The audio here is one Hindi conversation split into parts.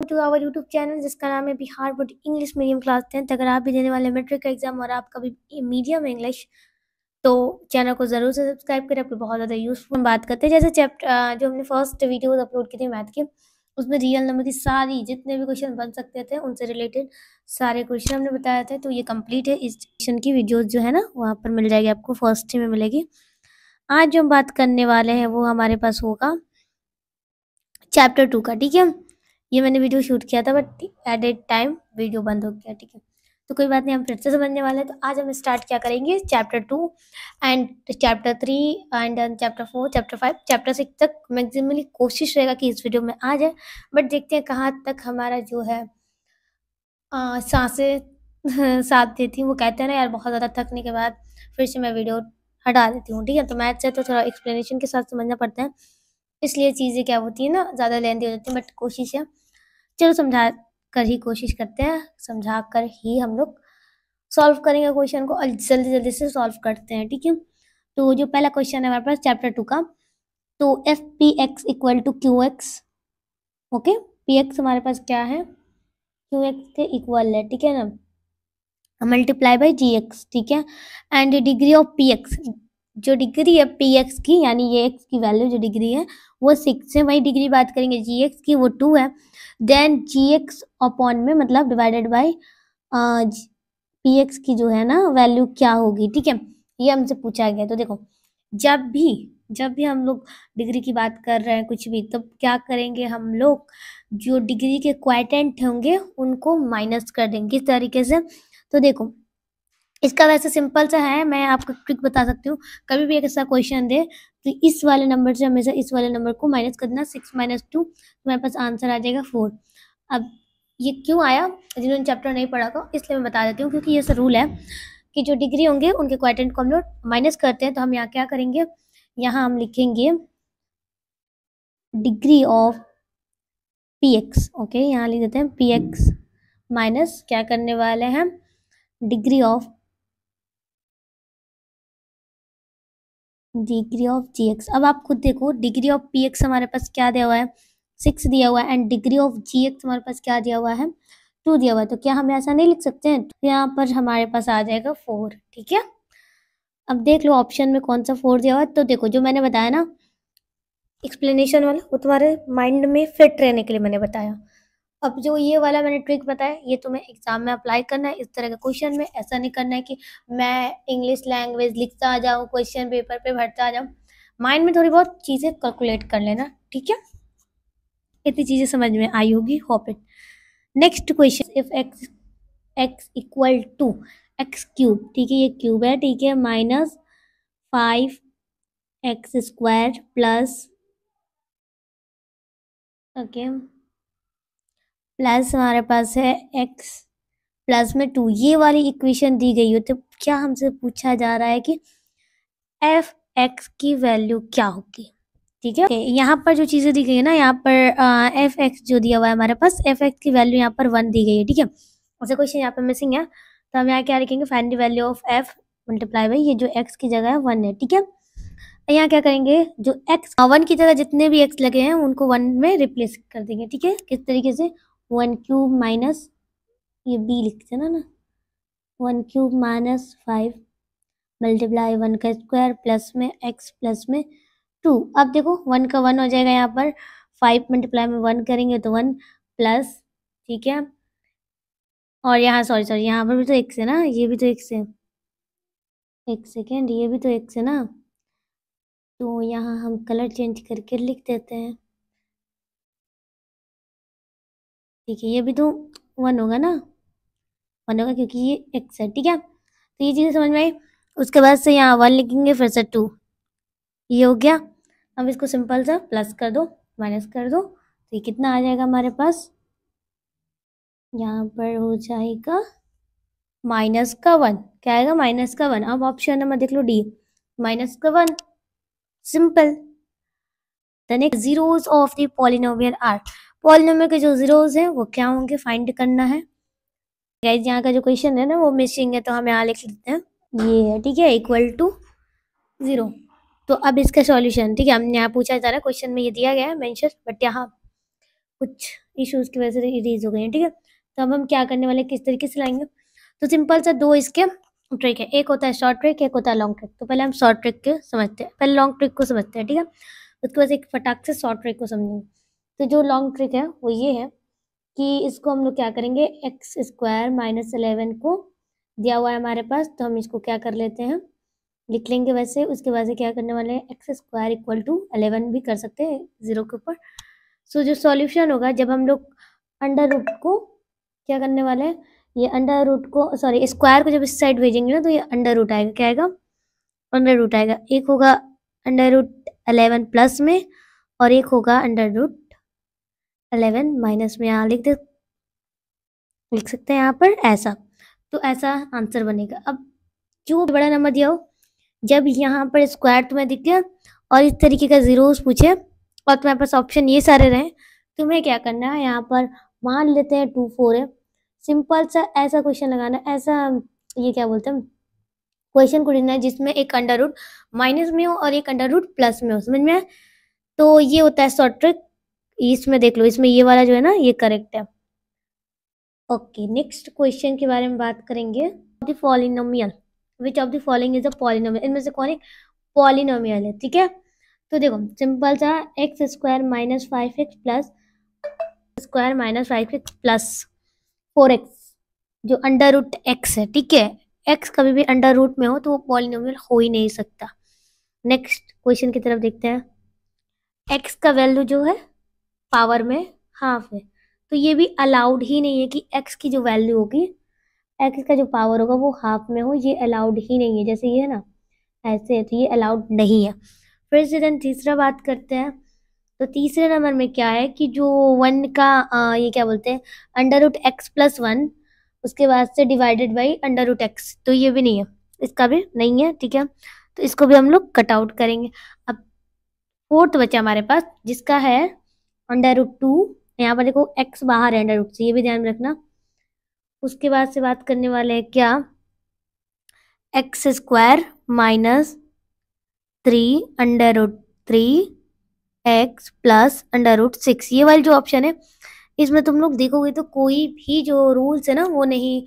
टू आवर यूट्यूब चैनल जिसका नाम है Bihar board English medium class 10th। अगर आप भी देने वाले मैट्रिक का एग्जाम और आपका भी मीडियम इंग्लिश, तो चैनल को ज़रूर से सब्सक्राइब करें। आपको बहुत ज़्यादा यूजफुल बात करते हैं। जैसे चैप्टर जो हमने फर्स्ट वीडियो अपलोड की थी मैथ के, उसमें रियल नंबर की सारी जितने भी क्वेश्चन बन सकते थे उनसे रिलेटेड सारे क्वेश्चन हमने बताया था। तो ये कंप्लीट है। इस क्वेश्चन की वीडियोस जो है ना वहाँ पर मिल जाएगी, आपको फर्स्ट में मिलेगी। आज जो हम बात करने वाले हैं वो हमारे पास होगा चैप्टर 2 का। ठीक है, ये मैंने वीडियो शूट किया था but at A time video बंद हो गया। ठीक है, तो कोई बात नहीं, हम फिर से समझने वाले हैं। तो आज हम स्टार्ट क्या करेंगे, chapter 2 and chapter 3 and chapter 4, chapter 5, chapter 6 तक मैक्सिमली कोशिश रहेगा कि इस वीडियो में आ जाए। बट देखते हैं कहाँ तक हमारा जो है सांसें साथ देती हूँ। वो कहते हैं ना यार, बहुत ज़्यादा थकने के बाद फिर से मैं वीडियो हटा देती हूँ। ठीक है, तो मैथ से तो थोड़ा एक्सप्लेनेशन के साथ समझना पड़ता है, इसलिए चीज़ें क्या होती है ना, ज़्यादा लेंदी हो जाती है। बट कोशिश है, चलो समझा कर ही कोशिश करते हैं, समझा कर ही हम लोग सॉल्व करेंगे क्वेश्चन को और जल्दी जल्दी से सॉल्व करते हैं। ठीक है, तो जो पहला क्वेश्चन है हमारे पास चैप्टर 2 का, तो F P x equal to Q X. Okay, P X हमारे पास क्या है, क्यू एक्स के इक्वल है। ठीक है ना, मल्टीप्लाई बाई जी एक्स। ठीक है, and degree of P x, जो डिग्री है पी एक्स की, यानी ये एक्स की वैल्यू जो डिग्री है वो 6 है। वही डिग्री बात करेंगे जी एक्स की, वो 2 है। देन जी एक्स अपॉन में मतलब डिवाइडेड बाई पी एक्स की जो है ना वैल्यू क्या होगी। ठीक है, ये हमसे पूछा गया। तो देखो, जब भी हम लोग डिग्री की बात कर रहे हैं कुछ भी, तब क्या करेंगे हम लोग, जो डिग्री के क्वाइटेंट होंगे उनको माइनस कर देंगे। किस तरीके से, तो देखो इसका वैसे सिंपल सा है, मैं आपको ट्रिक बता सकती हूँ। कभी भी एक ऐसा क्वेश्चन दे तो इस वाले नंबर से हमेशा इस वाले नंबर को माइनस कर देना। 6 माइनस 2, तुम्हारे पास आंसर आ जाएगा 4। अब ये क्यों आया, जिन्होंने चैप्टर नहीं पढ़ा था इसलिए मैं बता देती हूँ, क्योंकि ये रूल है कि जो डिग्री होंगे उनके क्वाइटेंट को हम लोग माइनस करते हैं। तो हम यहाँ क्या करेंगे, यहाँ हम लिखेंगे degree of P x. Okay, यहाँ लिख देते हैं पी एक्स माइनस क्या करने वाले हैं, डिग्री ऑफ जी एक्स। अब आप खुद देखो, डिग्री ऑफ पी एक्स हमारे पास क्या दिया हुआ है, 6 दिया हुआ है, and degree of G X हमारे पास क्या दिया हुआ है, 2 दिया हुआ है। तो क्या हम ऐसा नहीं लिख सकते हैं, तो यहाँ पर हमारे पास आ जाएगा 4। ठीक है, अब देख लो ऑप्शन में कौन सा 4 दिया हुआ है। तो देखो जो मैंने बताया ना एक्सप्लेनेशन वाला, वो तुम्हारे माइंड में फिट रहने के लिए मैंने बताया। अब जो ये वाला मैंने ट्रिक बताया, ये तुम्हें एग्जाम में अप्लाई करना है। इस तरह के क्वेश्चन में ऐसा नहीं करना है कि मैं इंग्लिश लैंग्वेज लिखता आ जाऊँ, क्वेश्चन पेपर पे भरता आ जाऊँ। माइंड में थोड़ी बहुत चीज़ें कैलकुलेट कर लेना। ठीक है, इतनी चीज़ें समझ में आई होगी, hope it. Next question, if X equal to X cube. ठीक है, ये क्यूब है। ठीक है, minus 5x square plus, okay, plus हमारे पास है x प्लस में 2। ये वाली इक्वेशन दी गई हो, तो क्या हमसे पूछा जा रहा है कि एफ एक्स की वैल्यू क्या होगी। ठीक है, यहाँ पर जो चीज़ें दी गई है ना, यहाँ पर एफ एक्स जो दिया हुआ है हमारे पास, एफ एक्स की वैल्यू यहाँ पर 1 दी गई है। ठीक है, ऐसा क्वेश्चन यहाँ पर मिसिंग है, तो हम यहाँ क्या लिखेंगे, find the value of F multiply by ये जो एक्स की जगह है 1 है। ठीक है, यहाँ क्या करेंगे, जो एक्स 1 की जगह जितने भी एक्स लगे हैं उनको 1 में रिप्लेस कर देंगे। ठीक है, किस तरीके से, 1 क्यूब माइनस, ये बी लिखते हैं ना, 1 क्यूब माइनस 5 मल्टीप्लाई 1 का स्क्वायर प्लस में एक्स प्लस में 2। अब देखो 1 का 1 हो जाएगा यहाँ पर, 5 मल्टीप्लाई में 1 करेंगे तो 1 प्लस। ठीक है, और यहाँ सॉरी यहाँ पर भी तो एक्स है ना, ये भी तो एक्स है, एक सेकेंड, ये भी तो एक्स है ना, तो यहाँ हम कलर चेंज करके लिख देते हैं। ठीक है, ये भी तो 1 होगा ना, 1 होगा क्योंकि ये एक्स है। ठीक है, तो ये चीज़ें समझ में आई। उसके बाद से यहाँ 1 लिखेंगे, फिर से 2, ये हो गया। अब इसको सिंपल सा प्लस कर दो, माइनस कर दो, तो ये कितना आ जाएगा हमारे पास, यहाँ पर हो जाएगा माइनस का 1। क्या आएगा, माइनस का 1। अब ऑप्शन नंबर देख लो डी, माइनस का 1, simple. The next zeros of the polynomial are, polynomial के जो जीरोस हैं वो क्या होंगे, फाइंड करना है। गाइस यहाँ का जो क्वेश्चन है ना वो मिसिंग है, तो हम यहाँ लिख लेते हैं, ये है। ठीक है, इक्वल टू 0। तो अब इसका सॉल्यूशन, ठीक है, हमने यहाँ पूछा जा रहा है, क्वेश्चन में ये दिया गया है मेंशन, बट यहाँ कुछ इश्यूज़ की वजह से इरेज हो गई हैं, ठीक है। तो अब हम क्या करने वाले हैं, किस तरीके से लाएंगे। तो सिंपल सा दो इसके ट्रिक है, एक होता है शॉर्ट ट्रिक, एक होता है लॉन्ग ट्रिक। तो पहले हम शॉर्ट ट्रिक के समझते हैं, पहले लॉन्ग ट्रिक को समझते हैं, ठीक है। उसके बाद एक फटाक से शॉर्ट ट्रिक को समझेंगे। तो जो लॉन्ग ट्रिक है वो ये है कि इसको हम लोग क्या करेंगे, एक्स स्क्वायर माइनस 11 को दिया हुआ है हमारे पास, तो हम इसको क्या कर लेते हैं, लिख लेंगे वैसे। उसके बाद से क्या करने वाले हैं, एक्स स्क्वायर इक्वल टू 11 भी कर सकते हैं 0 के ऊपर। सो जो सॉल्यूशन होगा, जब हम लोग अंडर रूट को क्या करने वाले हैं, ये अंडर रूट को सॉरी स्क्वायर को जब इस साइड भेजेंगे ना, तो ये अंडर रूट आएगा, क्या आएगा, अंडर रूट आएगा। एक होगा अंडर रूट 11 प्लस में और एक होगा अंडर रूट 11 माइनस में। यहाँ लिख सकते हैं यहाँ पर ऐसा। तो ऐसा आंसर बनेगा। अब जो बड़ा नंबर दिया हो, जब यहाँ पर स्क्वायर तुम्हें दिख गया और इस तरीके का जीरोस पूछे और तुम्हारे पास ऑप्शन ये सारे रहे, तुम्हें क्या करना है, यहाँ पर मान लेते हैं 2 4 है, सिंपल सा ऐसा क्वेश्चन लगाना, ऐसा ये क्या बोलते हैं, क्वेश्चन को लिखना है जिसमें एक अंडर रूट माइनस में हो और एक अंडर रूट प्लस में हो, समझ में आए? तो ये होता है शॉर्ट ट्रिक। इसमें देख लो, इसमें ये वाला जो है ना, ये करेक्ट है। ओके, नेक्स्ट क्वेश्चन के बारे में बात करेंगे। The polynomial, which of the following is a polynomial, इनमें से कौन एक पॉलिनोमियल है, ठीक है। तो देखो सिंपल सा, x square minus 5x plus square minus 5x plus 4x जो अंडर रूट एक्स है, ठीक है। एक्स कभी भी अंडर रूट में हो तो वो पॉलिनोमियल हो ही नहीं सकता। नेक्स्ट क्वेश्चन की तरफ देखते हैं। एक्स का वैल्यू जो है पावर में हाफ है, तो ये भी अलाउड ही नहीं है कि एक्स की जो वैल्यू होगी, एक्स का जो पावर होगा वो हाफ में हो, ये अलाउड ही नहीं है। जैसे ये है ना, ऐसे है, तो ये अलाउड नहीं है। फिर से देन तीसरा बात करते हैं। तो तीसरे नंबर में क्या है कि जो 1 का ये क्या बोलते हैं, अंडर रूट एक्स प्लस 1, उसके बाद से divided by under root X, तो ये भी नहीं है, इसका भी नहीं है, ठीक है। तो इसको भी हम लोग कट आउट करेंगे। अब फोर्थ बचा हमारे पास, जिसका है अंडर रूट 2, यहाँ पर देखो एक्स बाहर है अंडर रूट से, ये भी ध्यान में रखना। उसके बाद से बात करने वाले हैं क्या, X square minus 3 under root 3 X plus under root 6, ये वाली जो ऑप्शन है, इसमें तुम लोग देखोगे तो कोई भी जो रूल्स है ना वो नहीं,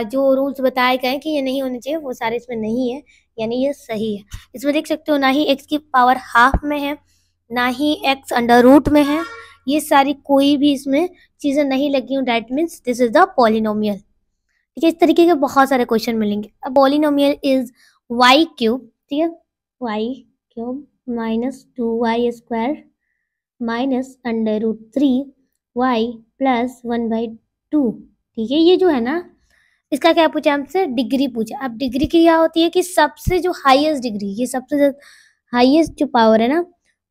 जो रूल्स बताए गए कि ये नहीं होने चाहिए वो सारे इसमें नहीं है, यानी ये सही है। इसमें देख सकते हो ना ही एक्स की पावर हाफ में है, ना ही एक्स अंडर रूट में है, ये सारी कोई भी इसमें चीज़ें नहीं लगी हूँ, that means this is the polynomial, ठीक है। इस तरीके के बहुत सारे क्वेश्चन मिलेंगे। अब पॉलिनोमियल इज वाई क्यूब, ठीक है, y cube minus 2y square minus under root 3y plus 1/2, ठीक है। ये जो है ना, इसका क्या पूछा हमसे, डिग्री पूछा। अब डिग्री की क्या होती है कि सबसे जो हाईएस्ट डिग्री, ये सबसे हाईएस्ट जो पावर है ना,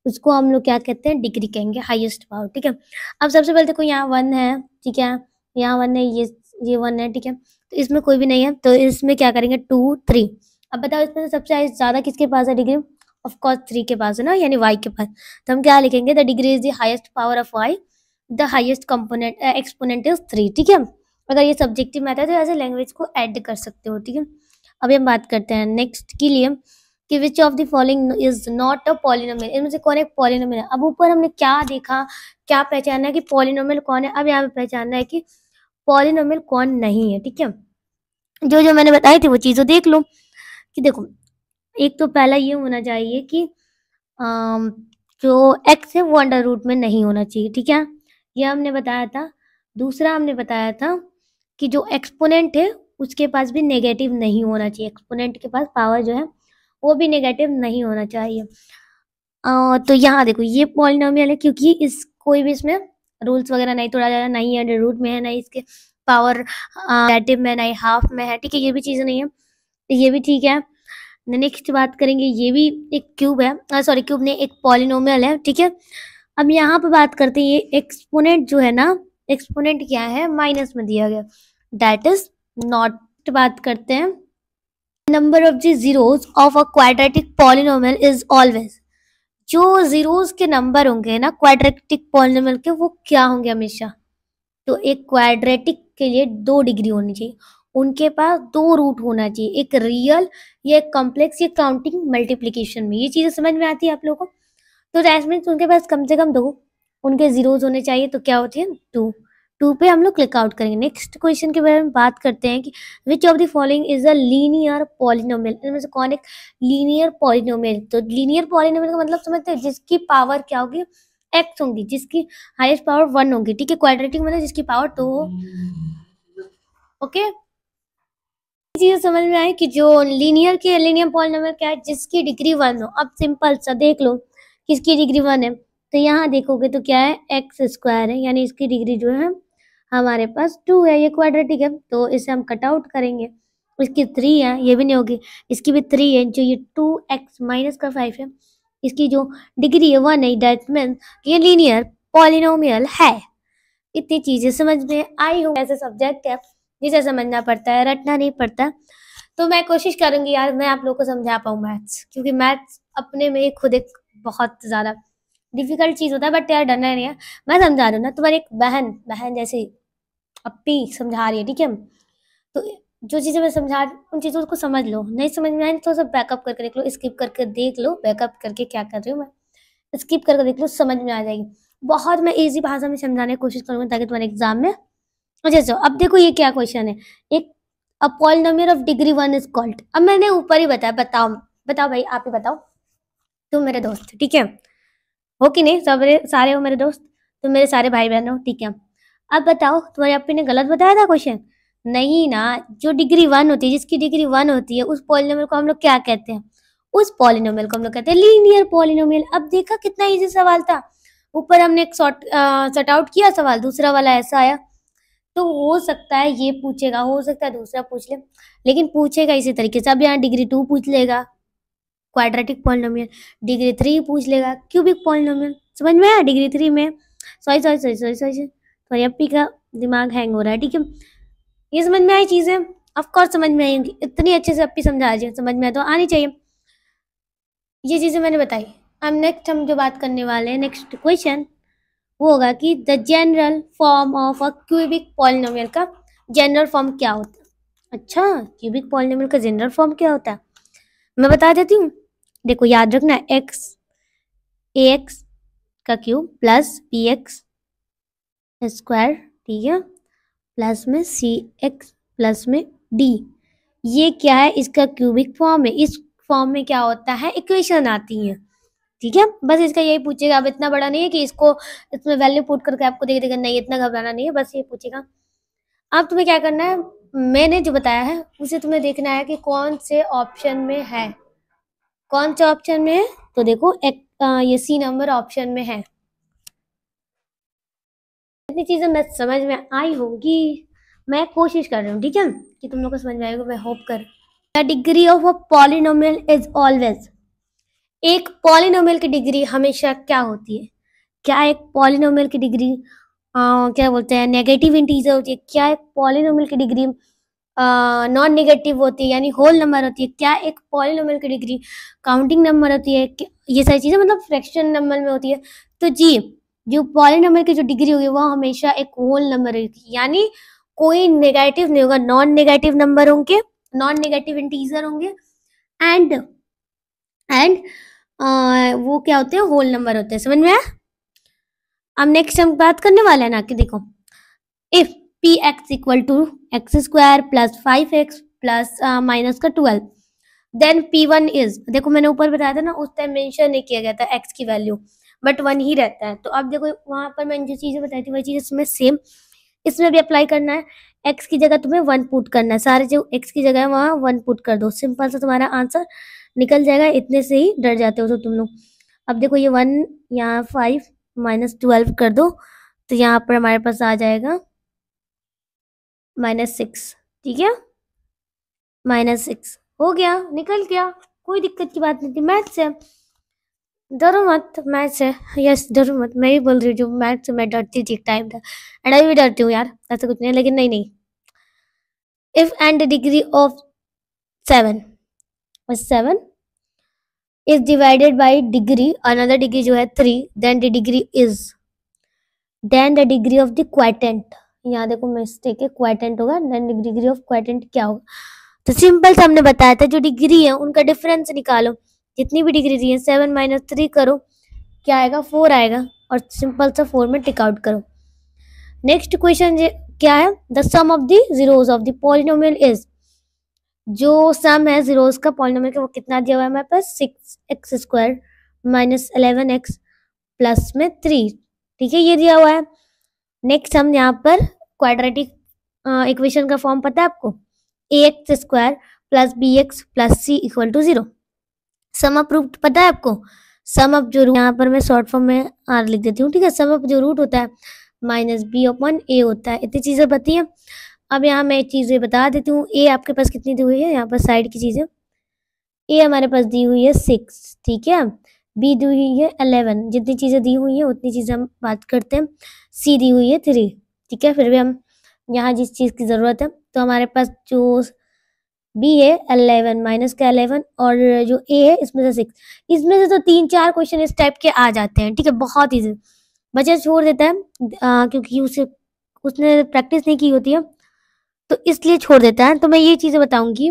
उसको हम लोग क्या कहते हैं, डिग्री कहेंगे, हाईएस्ट पावर, ठीक है। अब सबसे पहले देखो यहाँ 1 है, ठीक है, यहाँ 1 है, ये 1 है, ठीक है। तो इसमें कोई भी नहीं है, तो इसमें क्या करेंगे 2 3। अब बताओ इसमें से सबसे ज़्यादा किसके पास है डिग्री, ऑफ कोर्स 3 के पास है ना, यानी y के पास। तो हम क्या लिखेंगे, the degree is the highest power of y, the highest component exponent is 3, ठीक है। अगर ये सब्जेक्टिव मैटर है तो ऐसे लैंग्वेज को ऐड कर सकते हो, ठीक है। अभी हम बात करते हैं नेक्स्ट के लिए कि which of the following is not a polynomial, इनमें से कौन एक पॉलिनोमियल है। अब ऊपर हमने क्या देखा, क्या पहचाना है कि पॉलिनोमियल कौन है, अब यहाँ पे पहचानना है कि पॉलिनोमियल कौन नहीं है, ठीक है। जो जो मैंने बताई थी वो चीज़ें देख लो कि देखो, एक तो पहला ये होना चाहिए कि जो x है वो अंडर रूट में नहीं होना चाहिए, ठीक है, ये हमने बताया था। दूसरा हमने बताया था कि जो एक्सपोनेंट है उसके पास भी नेगेटिव नहीं होना चाहिए, एक्सपोनेंट के पास पावर जो है वो भी नेगेटिव नहीं होना चाहिए। तो यहाँ देखो ये पॉलिनोमियल है क्योंकि इस कोई भी इसमें रूल्स वगैरह नहीं तोड़ा जा रहा, नहीं अंडर रूट में है, नहीं इसके पावर नेगेटिव में, नहीं हाफ में है, ठीक है, ये भी चीज़ नहीं है, तो ये भी ठीक है। नेक्स्ट बात करेंगे, ये भी एक क्यूब है, सॉरी क्यूब नहीं, एक पॉलिनोमियल है, ठीक है। अब यहाँ पे बात करते हैं, ये एक्सपोनेंट जो है ना, एक्सपोनेंट क्या है, माइनस में दिया गया, दैट इज नॉट। बात करते हैं, number of the zeros of a quadratic polynomial is always, जो जीरोस के नंबर होंगे ना क्वाड्रेटिक पॉलिनोमियल के, वो क्या होंगे हमेशा, तो एक क्वाड्रेटिक के लिए 2 डिग्री होनी चाहिए, उनके पास 2 रूट होना चाहिए, एक रियल या एक कॉम्प्लेक्स, ये काउंटिंग मल्टीप्लिकेशन में, ये चीज़ें समझ में आती है आप लोगों को। तो दैट मीन्स उनके पास कम से कम 2 उनके जीरोज होने चाहिए, तो क्या होती है 2। 2 पे हम लोग क्लिक आउट करेंगे। नेक्स्ट क्वेश्चन के बारे में बात करते हैं कि which of the following is a linear polynomial, इनमें से कौन एक लीनियर पॉलिनोमियल। तो लीनियर पॉलिनोमियल का मतलब समझते हैं, जिसकी पावर क्या होगी, x होंगी, जिसकी हाईएस्ट पावर 1 होगी, ठीक है। क्वाड्रेटिक मतलब जिसकी पावर 2 हो, ओके। चीज समझ में आई कि जो लीनियर के लीनियर पॉलिनोमियल क्या है, जिसकी डिग्री 1 हो। अब सिंपल सा देख लो किसकी डिग्री 1 है, तो यहाँ देखोगे तो क्या है, एक्स स्क्वायर है, यानी इसकी डिग्री जो है हमारे पास 2 है, ये क्वाड्रेटिक है, तो इसे हम कट आउट करेंगे। इसकी 3 है, ये भी नहीं होगी, इसकी भी 3 है, जो ये 2x माइनस का 5 है, इसकी जो डिग्री है 1 है, दैट मीन ये लीनियर पॉलिनोमियल है। इतनी चीजें समझ में आई हो। ऐसे सब्जेक्ट है जिसे समझना पड़ता है, रटना नहीं पड़ता। तो मैं कोशिश करूंगी यार मैं आप लोग को समझा पाऊँ मैथ्स, क्योंकि मैथ्स अपने में खुद एक बहुत ज्यादा डिफिकल्ट चीज होता है, बट यार डरना नहीं है, मैं समझा रही हूँ ना। तुम्हारी एक बहन बहन जैसे अपी समझा रही है, ठीक है। तो जो चीजें मैं समझा रही हूँ उन चीजों को समझ लो, नहीं समझ में आए तो सब बैकअप करके देख लो, स्किप करके देख लो, बैकअप करके क्या कर रही हूँ मैं, स्किप करके देख लो, समझ में आ जाएगी। बहुत मैं इजी भाषा में समझाने की कोशिश करूंगी ताकि तुम्हारे एग्जाम में। अच्छा अब देखो ये क्या क्वेश्चन है, एक a polynomial of degree 1 is called. अब मैंने ऊपर ही बताया, बताओ बताओ भाई, आप ही बताओ, तुम मेरे दोस्त, ठीक है हो कि नहीं, सब सारे हो मेरे दोस्त, तुम मेरे सारे भाई बहन हो, ठीक है। अब बताओ तुम्हारे अपने ने गलत बताया था क्वेश्चन, नहीं ना। जो डिग्री 1 होती है, जिसकी डिग्री 1 होती है, उस पॉलिनोमियल को हम लोग क्या कहते हैं, उस पॉलिनोमियल को हम लोग कहते हैं लीनियर पॉलिनोमियल। अब देखा कितना इजी सवाल था, ऊपर हमने एक सॉर्ट आउट किया सवाल, दूसरा वाला ऐसा आया। तो हो सकता है ये पूछेगा, हो सकता है दूसरा पूछ ले, लेकिन पूछेगा इसी तरीके से। अब यहाँ डिग्री 2 पूछ लेगा क्वाड्रेटिक पॉलिनोमियल, डिग्री 3 पूछ लेगा क्यूबिक पॉलिनोमियल। समझ में आया डिग्री 3 में, सॉरी तो अप्पी का दिमाग हैंग हो रहा है, ठीक है। ये समझ में आई चीजें, ऑफकोर्स समझ में आएंगी, इतनी अच्छे से अप्पी समझा रही है, समझ में तो आनी चाहिए। ये चीजें मैंने बताई। अब नेक्स्ट हम जो बात करने वाले हैं, नेक्स्ट क्वेश्चन वो होगा कि the general form of a cubic polynomial का जनरल फॉर्म क्या होता है। अच्छा, क्यूबिक पॉलिनोमियल का जनरल फॉर्म क्या होता है, मैं बता देती हूँ। देखो याद रखना, एक्स ए एक्स का cube plus b x square, ठीक है, प्लस में सी एक्स प्लस में डी, ये क्या है, इसका क्यूबिक फॉर्म है। इस फॉर्म में क्या होता है, इक्वेशन आती है, ठीक है। बस इसका यही पूछेगा। अब इतना बड़ा नहीं है कि इसको इसमें वैल्यू पुट करके आपको दे देगा, नहीं इतना घबराना नहीं है, बस ये पूछेगा। अब तुम्हें क्या करना है, मैंने जो बताया है उसे तुम्हें देखना है कि कौन से ऑप्शन में है, कौन से ऑप्शन में है। तो देखो ये सी नंबर ऑप्शन में है। इतनी चीजें मैं समझ में आई होगी, मैं कोशिश कर रही हूँ, ठीक है, कि तुम लोग को समझ में आएगा, मैं होप कर। The degree of a polynomial is always, एक पॉलिनोमियल की डिग्री हमेशा क्या होती है, क्या एक पॉलिनोमियल की डिग्री क्या बोलते हैं, नेगेटिव इंटीजर होती है, क्या एक पॉलिनोमियल की डिग्री नॉन नेगेटिव होती है यानी होल नंबर होती है, क्या एक पॉलिनोमियल की डिग्री काउंटिंग नंबर होती है, ये सारी चीजें मतलब फ्रैक्शन नंबर में होती है। तो जी जो पॉलिनोमियल की जो डिग्री होगी वो हमेशा एक होल नंबर होगी, यानी कोई नेगेटिव नहीं होगा, नॉन नेगेटिव नंबर होंगे, नॉन नेगेटिव इंटीजर होंगे, एंड वो क्या होते हैं, होल नंबर होते हैं। समझ में आया। अब नेक्स्ट हम बात करने वाले हैं ना कि देखो, if p x equal to x square plus 5x plus minus का 12, देन P1 इज, देखो मैंने ऊपर बताया था ना, उस टाइम मेंशन नहीं किया गया था x की वैल्यू, बट 1 ही रहता है। तो अब देखो वहां पर मैंने जो चीजें बताई थी वही चीज इसमें सेम इसमें भी अप्लाई करना है। x की जगह तुम्हें 1 पुट करना है, सारे जो x की जगह है वहां 1 पुट कर दो, सिंपल सा तुम्हारा आंसर निकल जाएगा। इतने से ही डर जाते हो तो तुम लोग। अब देखो ये 1 यहाँ 5 माइनस 12 कर दो, तो यहाँ पर हमारे पास आ जाएगा -6, ठीक है, -6 हो गया, निकल गया, कोई दिक्कत की बात नहीं थी। मैथ्स है, डरो मत, मैथ्स है, यस डरो मत, मैं ही बोल रही हूँ जो मैथ्स से मैं डरती थी एक टाइम था, एंड अभी भी डरती हूँ यार, ऐसा कुछ नहीं, लेकिन नहीं if and degree of 7 is divided by degree, another degree जो है 3, then the degree of the quotient, यहाँ देखो मिस्टेक है, क्वाटेंट होगा, देन डिग्री ऑफ क्वाटेंट क्या होगा। तो सिंपल से हमने बताया था जो डिग्री है उनका डिफरेंस निकालो, जितनी भी डिग्री दी है 7 - 3 करो, क्या आएगा 4 आएगा, और सिंपल सा 4 में टिक आउट करो। नेक्स्ट क्वेश्चन क्या है, the sum of the zeros of the polynomial is, जो सम है जीरोस का पॉलिनोमियल का वो कितना दिया हुआ है हमारे पास, 6x² माइनस 11x प्लस में 3, ठीक है, ये दिया हुआ है। नेक्स्ट हम यहाँ पर क्वाड्रेटिक इक्वेशन का फॉर्म पता है आपको, ax² plus bx plus c equal to 0। Sum up root पता है आपको, सम अप जो यहाँ पर मैं शॉर्ट फॉर्म में r लिख देती हूँ, ठीक है, सम अप जो रूट होता है माइनस b अपॉन a होता है। इतनी चीजें पता है। अब यहाँ मैं चीजें बता देती हूँ। a आपके पास कितनी दी हुई है, यहाँ पर साइड की चीजें, a हमारे पास दी हुई है 6, ठीक है, b दी हुई है 11, जितनी चीजें दी हुई है उतनी चीजें हम बात करते हैं। c दी हुई है 3, ठीक है, फिर भी हम यहाँ जिस चीज की जरूरत है, तो हमारे पास जो b है 11 माइनस का 11 और जो a है इसमें से 6, इसमें से तो 3-4 क्वेश्चन इस टाइप के आ जाते हैं, ठीक है, बहुत इजी। बच्चा छोड़ देता है क्योंकि उसने प्रैक्टिस नहीं की होती है, तो इसलिए छोड़ देता है। तो मैं ये चीजें बताऊंगी।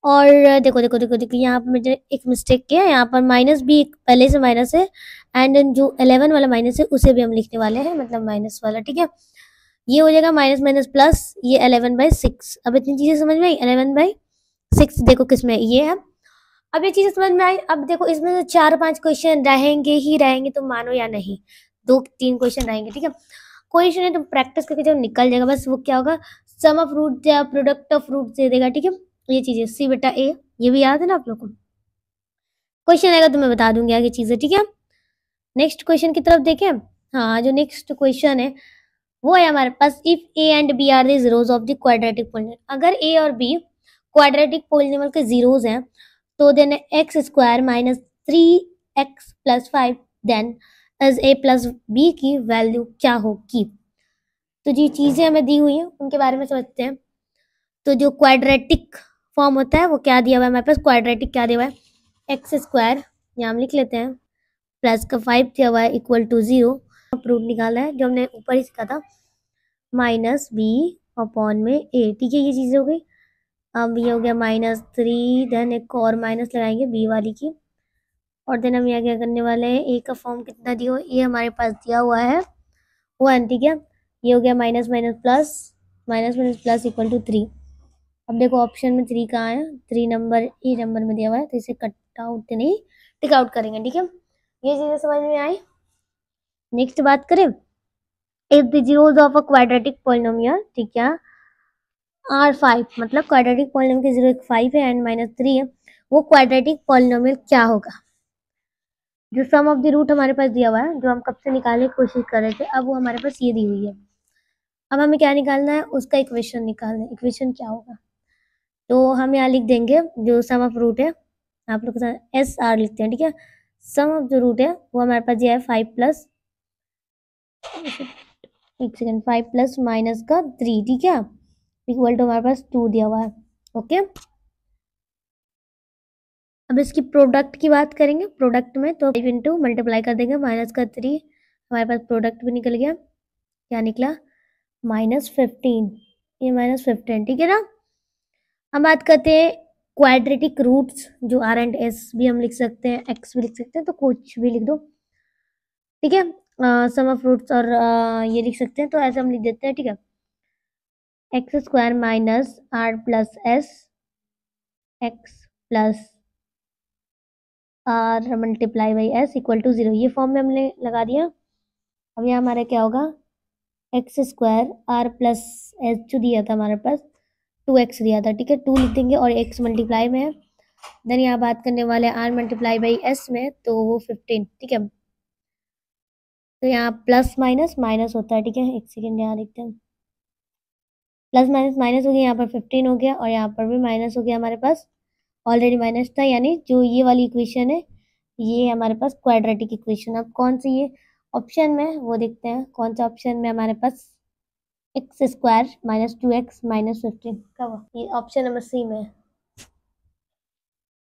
और देखो देखो देखो देखो, यहाँ पर मुझे एक मिस्टेक किया है, यहाँ पर माइनस भी पहले से माइनस है, एंड जो 11 वाला माइनस है उसे भी हम लिखने वाले हैं, मतलब माइनस वाला, ठीक है। ये हो जाएगा माइनस माइनस प्लस, ये 11/6। अब इतनी चीजें समझ में आई, 11/6 देखो किसमें ये है। अब ये चीजें समझ में आई। अब देखो इसमें से 4-5 क्वेश्चन रहेंगे ही रहेंगे, तो मानो या नहीं, 2-3 क्वेश्चन रहेंगे, ठीक है। क्वेश्चन है तो प्रैक्टिस करके जब निकल जाएगा, बस वो क्या होगा, सम ऑफ रूट या प्रोडक्ट ऑफ रूट दे देगा, ठीक है। ये चीजें सी बेटा ए, ये भी याद है ना आप लोग को। क्वेश्चन आएगा तो मैं बता दूंगी आगे चीजें, ठीक है। नेक्स्ट क्वेश्चन की तरफ देखें। हाँ, जो नेक्स्ट क्वेश्चन है वो है हमारे पास, if A and B are the zeros of the quadratic polynomial. अगर ए और बी क्वाड्रेटिक पोलिनोमियल के जीरोस हैं, तो then x² minus 3x plus 5 then as a plus B की वैल्यू क्या होगी। तो जो चीजें हमें दी हुई हैं उनके बारे में समझते हैं। तो जो क्वाड्रेटिक फॉर्म होता है वो क्या दिया हुआ है हमारे पास, क्वाड्रेटिक क्या दिया हुआ है, x², यहाँ हम लिख लेते हैं, प्लस का 5 दिया हुआ है इक्वल टू 0, रूट निकाला है जो हमने ऊपर ही सीखा था, माइनस बी अपॉन में ए, ठीक है, ये चीज़ें हो गई। अब ये हो गया -3, देन एक और माइनस लगाएंगे बी वाली की, और देन हम यहाँ क्या करने वाले हैं, ए का फॉर्म कितना दिया हुआ, ये हमारे पास दिया हुआ है 1, ठीक है। ये हो गया minus minus plus equal to 3। अब देखो ऑप्शन में 3 कहाँ है, 3 नंबर ए नंबर में दिया हुआ है, तो इसे कट आउट नहीं टिक आउट करेंगे, ठीक है। ये चीज़ें समझ में आई। नेक्स्ट बात करें, if the zeros of a quadratic polynomial, ठीक है, आर 5, मतलब क्वाड्रेटिक पोलिनोमियल के जीरो एक 5 है एंड -3 है, वो क्वाड्रेटिक पोलिनोमियल क्या होगा। जो सम ऑफ द रूट हमारे पास दिया हुआ है, जो हम कब से निकालने की कोशिश कर रहे थे, अब वो हमारे पास ये दी हुई है। अब हमें क्या निकालना है, उसका इक्वेशन निकालना है। इक्वेशन क्या होगा, तो हम यहाँ लिख देंगे जो सम ऑफ रूट है, आप लोग SR लिखते हैं, ठीक है। सम ऑफ जो रूट है वो हमारे पास दिया है 5 प्लस, एक सेकेंड, 5 प्लस माइनस का 3, ठीक है, इक्वल टू हमारे पास 2 दिया हुआ है, ओके। अब इसकी प्रोडक्ट की बात करेंगे। प्रोडक्ट में तो 5 इंटू मल्टीप्लाई कर देंगे माइनस का 3, हमारे पास प्रोडक्ट भी निकल गया, क्या निकला, -15, ये -15, ठीक है ना। हम बात करते हैं क्वाड्रेटिक रूट्स, जो R एंड S भी हम लिख सकते हैं, X भी लिख सकते हैं, तो कुछ भी लिख दो, ठीक है। सम ऑफ रूट्स और ये लिख सकते हैं, तो ऐसे हम लिख देते हैं, ठीक है, x² minus R plus S x plus R multiply by S equal to 0, ये फॉर्म में हमने लगा दिया। अब यहाँ हमारा क्या होगा, x² R प्लस S जो दिया था हमारे पास 2x दिया था, ठीक है, 2 लिख देंगे और x मल्टीप्लाई में है, देन यहाँ बात करने वाले R मल्टीप्लाई बाई S में, तो वो 15, ठीक है। तो यहाँ प्लस माइनस माइनस होता है, ठीक है, एक सेकेंड यहाँ लिखते हैं, प्लस माइनस माइनस हो गया, यहाँ पर 15 हो गया और यहाँ पर भी माइनस हो गया, हमारे पास ऑलरेडी माइनस था, यानी जो ये वाली इक्वेशन है ये हमारे पास क्वाड्रेटिक इक्वेशन। अब कौन सी ये ऑप्शन में वो देखते हैं, कौन सा ऑप्शन में हमारे पास x² माइनस 2x माइनस 15 क्या हुआ, ये ऑप्शन नंबर सी में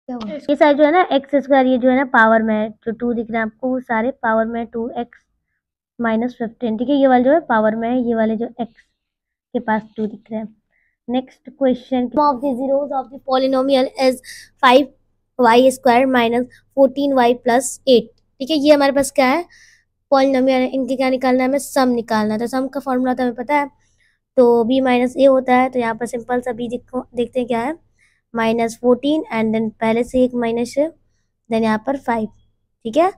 क्या हुआ, ये साइड जो है ना x², ये जो है ना पावर में है, जो 2 दिख रहे हैं आपको वो सारे पावर में 2x माइनस 15, ठीक है, ये वाले जो है पावर में है, ये वाले जो x के पास 2 दिख रहे हैं। Next question, of the zeros of the polynomial is 5y² minus 14y plus 8, ठीक है, ये हमारे पास क्या है, पॉलिनोमियल है, इनके क्या निकालना है, हमें सम निकालना है। तो सम का फॉर्मूला तो हमें पता है, तो b माइनस ए होता है। तो यहाँ पर सिंपल सा b देखते हैं क्या है, -14 एंड देन पहले से एक माइनस है, देन यहाँ पर 5, ठीक है।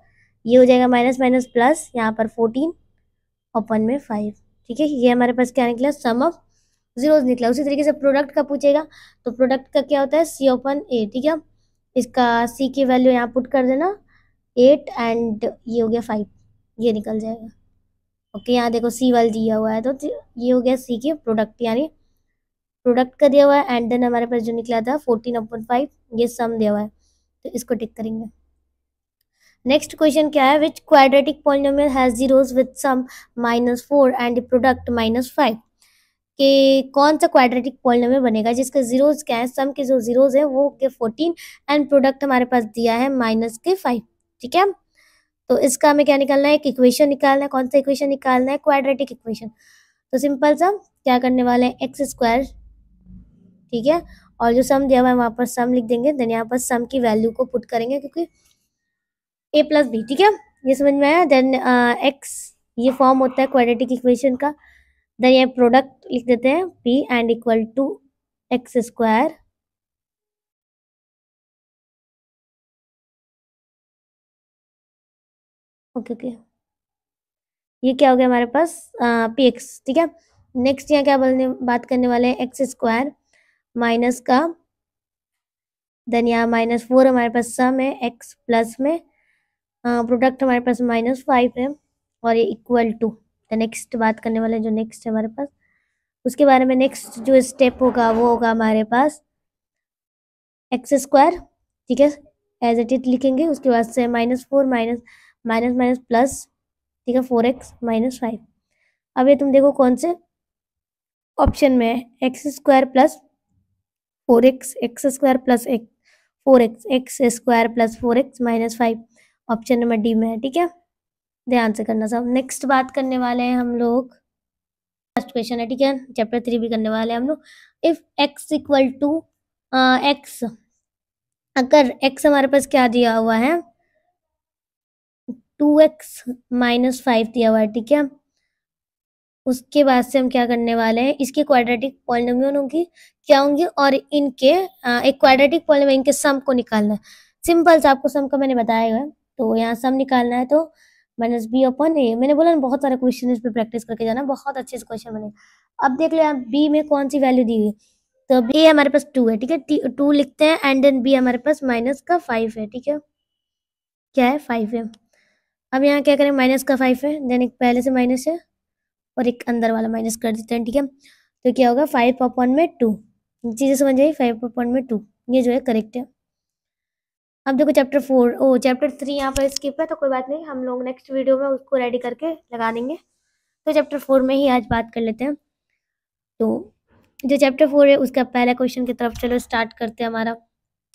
ये हो जाएगा माइनस माइनस प्लस, यहाँ पर 14 अपन में 5, ठीक है। ये हमारे पास क्या निकला, सम ऑफ जीरोस निकला। उसी तरीके से प्रोडक्ट का पूछेगा, तो प्रोडक्ट का क्या होता है, सी ओपन ए, ठीक है। इसका सी की वैल्यू यहाँ पुट कर देना 8 एंड ये हो गया 5, ये निकल जाएगा। ओके, यहाँ देखो सी वाल दिया हुआ है, तो ये हो गया सी के प्रोडक्ट, यानी प्रोडक्ट का दिया हुआ है। एंड देन हमारे पास जो निकला था 14/5, ये सम दिया हुआ है, तो इसको टिक करेंगे। नेक्स्ट क्वेश्चन क्या है, which quadratic polynomial has zeros with sum -4 and product -5, कि कौन सा क्वाड्रेटिक पॉलिनोमियल बनेगा जिसके जीरोस क्या है, सम के जो जीरोस है वो के 14 एंड प्रोडक्ट हमारे पास दिया है -5, ठीक है। तो इसका हमें क्या निकालना है, एक इक्वेशन निकालना है। कौन सा इक्वेशन निकालना है, क्वाड्रेटिक इक्वेशन। तो सिंपल सा क्या करने वाले हैं, एक्स स्क्वायर, ठीक है, और जो सम दिया हुआ है वहां पर सम लिख देंगे, देन यहाँ पर सम की वैल्यू को पुट करेंगे, क्योंकि a प्लस बी, ठीक है, ये समझ में आया। देन एक्स, ये फॉर्म होता है क्वाड्रेटिक इक्वेशन का। देन ये प्रोडक्ट लिख देते हैं p and equal to x square, okay okay, ये क्या हो गया हमारे पास पी एक्स, ठीक है। नेक्स्ट यहाँ क्या बात करने वाले हैं, एक्स स्क्वायर माइनस का, देन यहाँ -4 हमारे पास सम है, एक्स प्लस में प्रोडक्ट हमारे पास -5 है, और ये इक्वल टू, नेक्स्ट बात करने वाले जो नेक्स्ट है हमारे पास, उसके बारे में नेक्स्ट जो स्टेप होगा वो होगा हमारे पास एक्स स्क्वायर, ठीक है, एज इट इज लिखेंगे। उसके बाद से -4 माइनस माइनस माइनस प्लस, ठीक है, 4x -5। अब ये तुम देखो कौन से ऑप्शन में है, x square plus 4x, x square plus 4x, x square plus 4x -5 option number D में है, ठीक है। ध्यान से करना सब। नेक्स्ट बात करने वाले हैं हम लोग, लास्ट क्वेश्चन है, ठीक है, चैप्टर 3 भी करने वाले हैं हम लोग। If x equal to x, अगर x हमारे पास क्या दिया हुआ है, 2x -5 दिया हुआ है, ठीक है। उसके बाद से हम क्या करने वाले हैं, इसके क्वाड्रेटिक पॉलिनोमियल होंगी, क्या होंगी, और इनके एक क्वाड्रेटिक पॉलिनोमियल, इनके सम को निकालना है। सिंपल सा, आपको सम का मैंने बताया है, तो यहाँ सम निकालना है, तो -b/a, मैंने बोला ना बहुत सारे क्वेश्चन इस पे प्रैक्टिस करके जाना, बहुत अच्छे से क्वेश्चन बने। अब देख लो यहाँ b में कौन सी वैल्यू दी हुई, तो b हमारे पास 2 है, ठीक है, 2 लिखते हैं, एंड देन b हमारे पास -5 है, ठीक है, क्या है, 5 है। अब यहाँ क्या करें, -5 है, देन एक पहले से माइनस है और एक अंदर वाला माइनस कर देते हैं, ठीक है। तो क्या होगा, 5/2, चीजें समझ आई, 5/2, ये जो है करेक्ट है। अब देखो चैप्टर 4, चैप्टर 3 यहाँ पर स्किप है, तो कोई बात नहीं, हम लोग नेक्स्ट वीडियो में उसको रेडी करके लगा देंगे। तो चैप्टर 4 में ही आज बात कर लेते हैं। तो जो चैप्टर 4 है उसका पहला क्वेश्चन की तरफ चलो स्टार्ट करते हैं। हमारा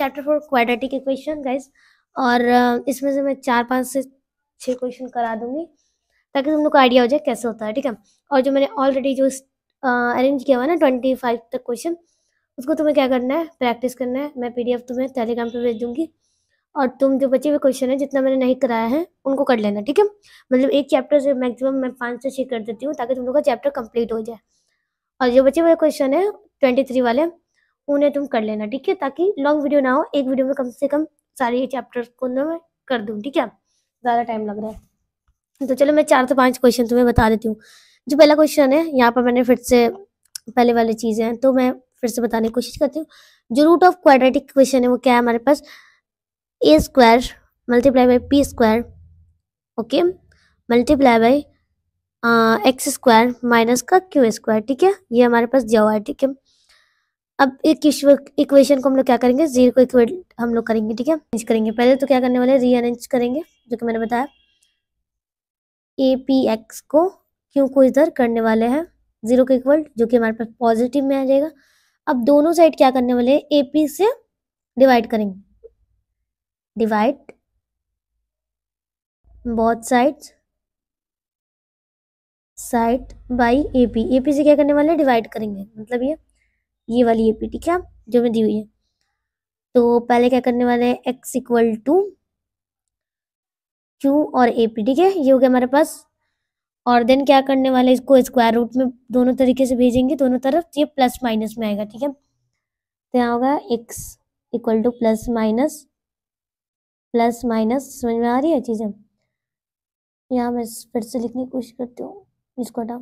चैप्टर 4 क्वाड्रेटिक इक्वेशन गाइस, और इसमें से मैं 4-5 से 6 क्वेश्चन करा दूंगी, ताकि तुम लोग को आइडिया हो जाए कैसे होता है, ठीक है। और जो मैंने ऑलरेडी जो अरेंज किया हुआ है ना 25 तक क्वेश्चन, उसको तुम्हें क्या करना है, प्रैक्टिस करना है। मैं PDF तुम्हें टेलीग्राम पे भेज दूंगी, और तुम जो बचे हुए क्वेश्चन है जितना मैंने नहीं कराया है उनको कर लेना, ठीक है। मतलब एक चैप्टर से मैक्सिमम मैं 5 से 6 कर देती हूँ, ताकि तुम लोग का चैप्टर कंप्लीट हो जाए। और जो बचे हुए क्वेश्चन है 23 वाले, उन्हें तुम कर लेना, ठीक है, ताकि लॉन्ग वीडियो ना हो, एक वीडियो में कम से कम सारे चैप्टर्स को मैं कर दूँ, ठीक है, ज़्यादा टाइम लग रहा है। तो चलो मैं 4 से 5 क्वेश्चन तुम्हें बता देती हूँ। जो पहला क्वेश्चन है, यहाँ पर मैंने फिर से पहले वाली चीज़ें हैं, तो मैं फिर से बताने की कोशिश करती हूँ। जो रूट ऑफ क्वाड्रेटिक इक्वेशन है वो क्या है हमारे पास, a square multiply by p square, okay, multiply by x square minus का क्यू स्क्वायर, ठीक है, ये हमारे पास दिया हुआ है, ठीक है। अब एक इक्वेशन को हम लोग क्या करेंगे, जीरो को इक्वेट हम लोग करेंगे, ठीक है, अरेंज करेंगे। पहले तो क्या करने वाले, रीअरेंज करेंगे, जो कि मैंने बताया, ए पी एक्स को क्यू को इधर करने वाले हैं जीरो के इक्वल, जो कि हमारे पास पॉजिटिव में आ जाएगा। अब दोनों साइड क्या करने वाले हैं, ए पी से डिवाइड करेंगे, divide both sides side by AP, AP से क्या करने वाले हैं, डिवाइड करेंगे, मतलब ये वाली एपी, ठीक है, जो मैं दी हुई है। तो पहले क्या करने वाले हैं, एक्स इक्वल टू Q और AP, ठीक है, ये हो गया हमारे पास। और देन क्या करने वाले, इसको स्क्वायर रूट में दोनों तरीके से भेजेंगे, दोनों तरफ, ये प्लस माइनस में आएगा, ठीक है। तो यहाँ होगा x equal two plus minus, समझ में आ रही है चीजें। यहाँ मैं फिर से लिखने की कोशिश करती हूँ, इसको हटाओ,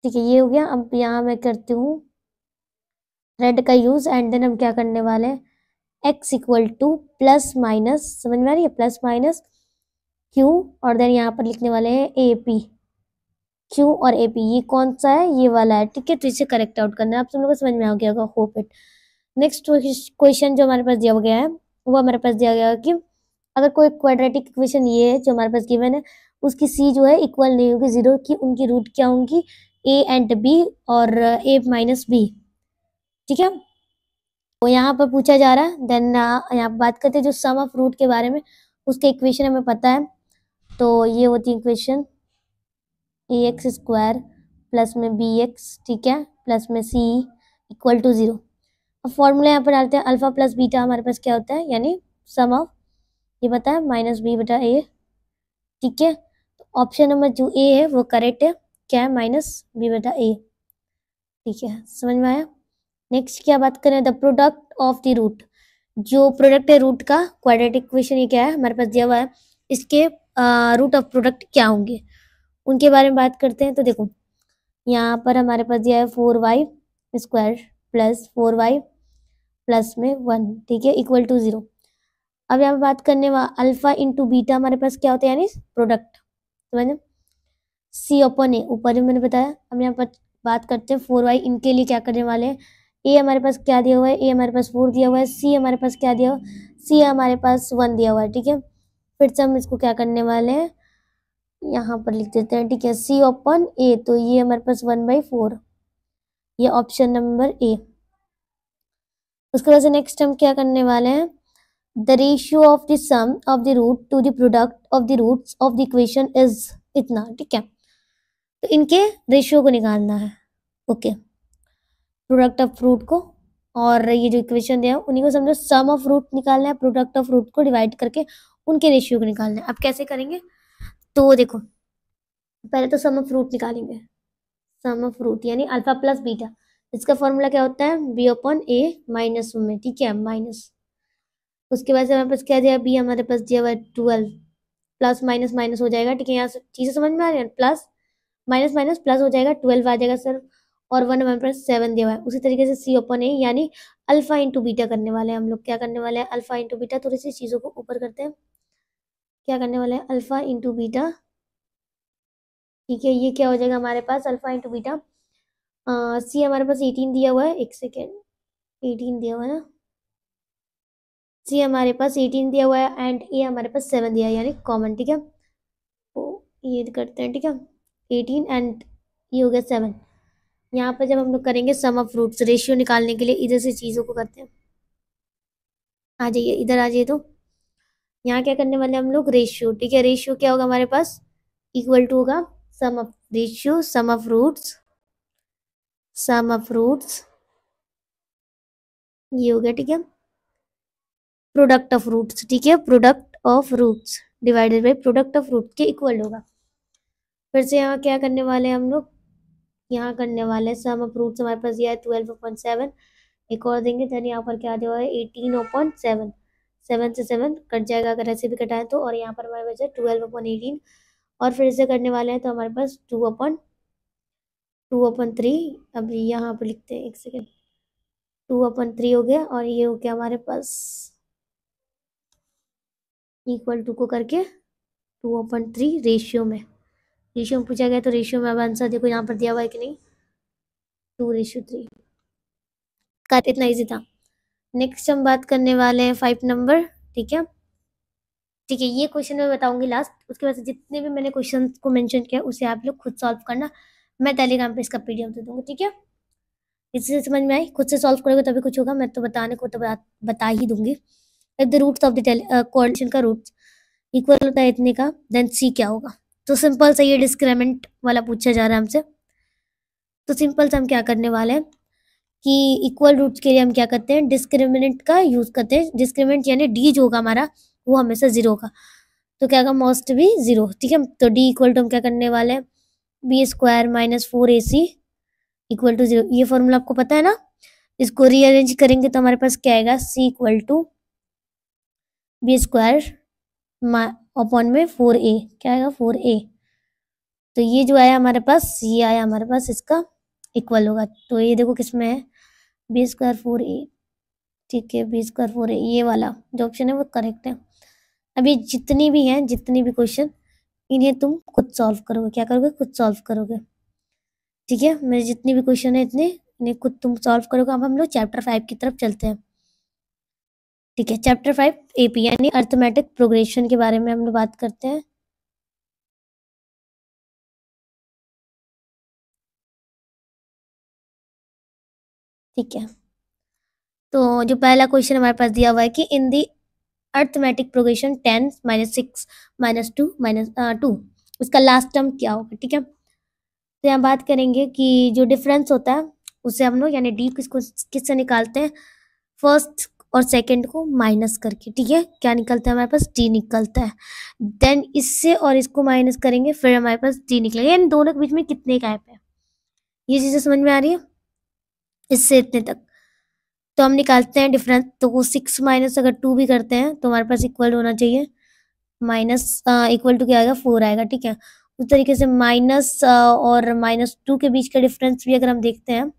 ठीक है, ये हो गया। अब यहाँ मैं करती हूँ रेड का यूज, एंड देन हम क्या करने वाले हैं, x equal two plus minus, समझ में आ रही है, प्लस माइनस q, और देन यहाँ पर लिखने वाले हैं AP, Q और AP, ये कौन सा है, ये वाला है, ठीक है। तो इसे करेक्ट आउट करना है, आप सब लोगों को समझ में आ गया होगा, होप इट। नेक्स्ट क्वेश्चन जो हमारे पास दिया गया है, वो हमारे पास दिया गया है कि अगर कोई क्वाड्रेटिक इक्वेशन ये है जो हमारे पास गिवन है, उसकी C जो है इक्वल नहीं होगी जीरो की, उनकी रूट क्या होंगी, A एंड B और A माइनस B, ठीक है। तो यहाँ पर पूछा जा रहा है, देन यहाँ बात करते हैं जो सम ऑफ रूट के बारे में, उसके इक्वेशन हमें पता है। तो ये होती है इक्वेशन ax स्क्वायर प्लस में bx, ठीक है, प्लस में c इक्वल टू 0। अब फॉर्मूला यहाँ पर डालते हैं, अल्फा प्लस बीटा हमारे पास क्या होता है, यानी सम ऑफ, ये पता है, माइनस बी बटा ए, ठीक है। तो ऑप्शन नंबर जो ए है वो करेक्ट है, क्या है, माइनस बी बटा ए, ठीक है, समझ में आया। नेक्स्ट क्या बात करें, the product of the root, जो प्रोडक्ट है रूट का, क्वाड्रेटिक इक्वेशन ये क्या है हमारे पास दिया हुआ है, इसके रूट ऑफ प्रोडक्ट क्या होंगे, उनके बारे में बात करते हैं। तो देखो यहाँ पर हमारे पास दिया है 4y square plus 4y plus में 1, ठीक है, इक्वल टू 0। अब यहाँ पे बात करने वाला अल्फा इंटू बीटा हमारे पास क्या होता है, यानी प्रोडक्ट, समझे, C अपन ए, ऊपर ही मैंने बताया। अब यहाँ पर बात करते हैं 4y, इनके लिए क्या करने वाले हैं, ए हमारे पास क्या दिया हुआ है, ए हमारे पास 4 दिया हुआ है, C हमारे पास क्या दिया हुआ है, C हमारे पास 1 दिया हुआ है, ठीक है। फिर से हम इसको क्या करने वाले हैं, यहाँ पर लिख देते हैं, ठीक है, C अपन ए, तो ये हमारे पास 1/4, ये ऑप्शन नंबर ए। उसके बाद से नेक्स्ट हम क्या करने वाले हैं, the ratio of the sum of the root to the product of the roots of the equation is इतना, ठीक है। तो इनके रेशियो को निकालना है, ओके, प्रोडक्ट ऑफ रूट को, और ये जो इक्वेशन दिया है उन्हीं को समझो सम ऑफ रूट निकालना है, प्रोडक्ट ऑफ रूट को डिवाइड करके उनके रेशियो को निकालना है। अब कैसे करेंगे, तो देखो पहले तो सम ऑफ रूट निकालेंगे, सम ऑफ रूट यानी अल्फा प्लस बीटा, इसका फॉर्मूला क्या होता है, बी अपॉन ए माइनस में, ठीक है, माइनस। उसके बाद से हमारे पास क्या दिया, बी हमारे पास दिया हुआ है 12, प्लस माइनस माइनस हो जाएगा, ठीक है, यहाँ से चीजें समझ में आ रही है, प्लस माइनस माइनस प्लस हो जाएगा, 12 आ जाएगा सर, और 1 हमारे पास 7 दिया हुआ है। उसी तरीके से सी अपॉन ए यानी अल्फा इंटू बीटा करने वाले हैं हम लोग, क्या करने वाले हैं, अल्फा इंटू बीटा। थोड़ी सी चीजों को ऊपर करते हैं, क्या करने वाले हैं, अल्फा इंटू बीटा, ठीक है, ये क्या हो जाएगा हमारे पास, अल्फा इंटू बीटा, सी हमारे पास 18 दिया हुआ है, एक सेकेंड, 18 दिया हुआ है ना, सी हमारे पास 18 दिया हुआ है एंड ए हमारे पास 7 दिया है, यानी कॉमन, ठीक है। तो ये करते हैं, ठीक है, 18 एंड ये हो गया 7। यहाँ पर जब हम लोग करेंगे सम ऑफ रूट्स, रेशियो निकालने के लिए इधर से चीज़ों को करते हैं, आ जाइए इधर आ जाइए। तो यहाँ क्या करने वाले हम लोग, रेशियो, ठीक है, रेशियो क्या होगा हमारे पास, इक्वल टू होगा sum of ratio, sum of roots, sum of roots, ये हो गया, ठीक है, प्रोडक्ट ऑफ रूट्स, ठीक है, product of roots divided by product of root के इक्वल होगा। फिर से यहाँ क्या करने वाले हैं हम लोग, यहाँ करने वाले सम ऑफ रूट्स हमारे पास दिया है 12/7, एक और देंगे, देन यहाँ पर क्या दिया हुआ है 18/7, 7 से 7 कट जाएगा अगर ऐसे भी कटाए तो, और यहाँ पर हमारे पास है 12/18, और फिर से करने वाले हैं तो हमारे पास 2/3, अब यहाँ पर लिखते हैं, एक सेकेंड, 2/3 हो गया, और ये हो गया हमारे पास इक्वल टू को करके 2/3 रेशियो में, रेशियो में पूछा गया तो रेशियो में अब आंसर देखो यहाँ पर दिया हुआ है कि नहीं, 2:3 का, इतना इजी था। नेक्स्ट हम बात करने वाले हैं 5 नंबर, ठीक है, ठीक है, ये क्वेश्चन मैं बताऊंगी लास्ट, उसके बाद जितने भी मैंने क्वेश्चन को मेंशन किया उसे आप लोग खुद सॉल्व करना, मैं टेलीग्राम पे इसका पीडीएफ दे दूंगी, ठीक है। इससे समझ में आई, खुद से सॉल्व करोगे तभी कुछ होगा, मैं तो बताने को तो बता ही दूंगी। If the roots of the coordination का रूट्स इक्वल होता है इतने का, देन सी क्या होगा। तो सिंपल सा ये डिस्क्रिमिनेंट वाला पूछा जा रहा है हमसे, तो सिंपल से हम क्या करने वाले हैं कि इक्वल रूट्स के लिए हम क्या करते हैं, डिस्क्रिमिनेंट का यूज करते हैं, डिस्क्रिमिनेंट यानी डी जो होगा हमारा वो हमेशा 0 का, तो क्या होगा मस्ट बी 0, ठीक है। तो डी इक्वल टू हम क्या करने वाले हैं, b square minus 4ac equal to 0। ये फॉर्मूला आपको पता है ना, इसको रीअरेंज करेंगे तो हमारे पास क्या आएगा, C equal to B square upon में 4a, क्या आएगा 4a। तो ये जो आया हमारे पास, ये आया हमारे पास, इसका इक्वल होगा। तो ये देखो किसमें है, बी स्क्वायर 4a, ठीक है, बी स्क्वायर 4a, ये वाला जो ऑप्शन है वो करेक्ट है। अभी जितनी भी हैं, जितनी भी क्वेश्चन, इन्हें तुम खुद सॉल्व करोगे, क्या करोगे, खुद सॉल्व करोगे, ठीक है। मेरे जितनी भी क्वेश्चन है इतने, इन्हें खुद तुम सॉल्व करोगे। अब हम लोग चैप्टर 5 की तरफ चलते हैं, ठीक है। चैप्टर 5 एपी यानी अर्थमेटिक प्रोग्रेशन के बारे में हम लोग बात करते हैं, ठीक है। तो जो पहला क्वेश्चन हमारे पास दिया हुआ है कि in the arithmetic progression 10 minus 6 minus 2 minus 2, उसका लास्ट टर्म क्या होगा, ठीक है। तो यहाँ बात करेंगे कि जो डिफरेंस होता है उसे हम लोग यानी डी किसको किससे निकालते हैं, फर्स्ट और सेकंड को माइनस करके, ठीक है। क्या निकलता है हमारे पास, डी निकलता है। देन इससे और इसको माइनस करेंगे, फिर हमारे पास डी निकलेगा। यानी दोनों के बीच में कितने गैप है, ये चीजें समझ में आ रही है, इससे इतने तक। तो हम निकालते हैं डिफरेंस, तो वो 6 माइनस अगर 2 भी करते हैं तो हमारे पास इक्वल होना चाहिए, माइनस इक्वल टू क्या आएगा, 4 आएगा, ठीक है। उस तरीके से माइनस और माइनस 2 के बीच का डिफरेंस भी अगर हम देखते हैं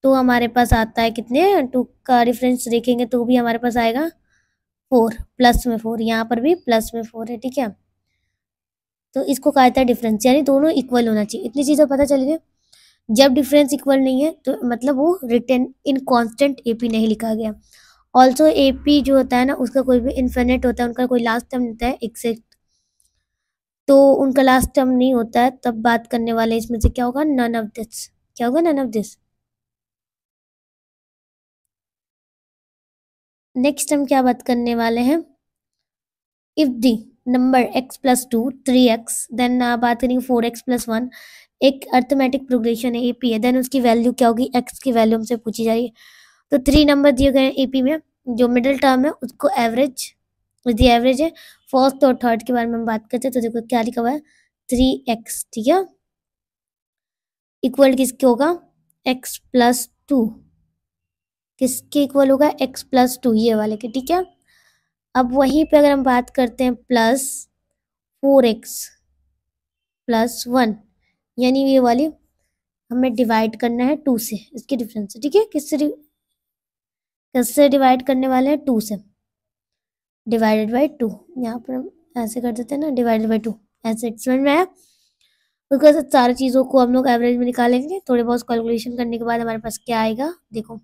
तो हमारे पास आता है कितने, 2 का डिफरेंस देखेंगे तो भी हमारे पास आएगा 4, प्लस में 4, यहाँ पर भी प्लस में 4 है, ठीक है। तो इसको कहा जाता है डिफरेंस, यानी दोनों इक्वल होना चाहिए। इतनी चीजें पता चल गई। जब डिफरेंस इक्वल नहीं है तो मतलब वो रिटन इन कांस्टेंट एपी नहीं लिखा गया। ऑल्सो एपी जो होता है ना, उसका कोई भी इन्फिनिट होता है, उनका कोई लास्ट टर्म होता है एग्जैक्ट, तो उनका लास्ट टर्म नहीं होता है, तब बात करने वाले इसमें से क्या होगा, नन ऑफ दिस। क्या होगा, नन ऑफ दिस। नेक्स्ट हम क्या बात करने वाले हैं, if the number x plus 2 3x, then बात करेंगे 4x प्लस 1, एक अर्थमेटिक प्रोग्रेशन है एपी है, देन उसकी वैल्यू क्या होगी, x की वैल्यू हमसे पूछी जा रही है। तो 3 नंबर दिए गए हैं एपी में, जो मिडिल टर्म है उसको एवरेज, यदि एवरेज है, फर्स्ट और थर्ड के बारे में हम बात करते हैं, तो देखो क्या लिखा हुआ है 3x, ठीक है, इक्वल किसके होगा, x प्लस 2, किसके इक्वल होगा, x प्लस 2, ये वाले के, ठीक है। अब वहीं पे अगर हम बात करते हैं प्लस 4x प्लस 1, यानी ये वाली हमें डिवाइड करना है 2 से, इसके डिफरेंस से, ठीक है। किससे डिवाइड करने वाले हैं, 2 से, डिवाइडेड बाई 2, यहाँ पर हम ऐसे कर देते हैं ना, डिवाइडेड बाई 2, ऐसे समझ में आया। उसके बाद सारी चीज़ों को हम लोग एवरेज में निकालेंगे, थोड़े बहुत कैलकुलेशन करने के बाद हमारे पास क्या आएगा, देखो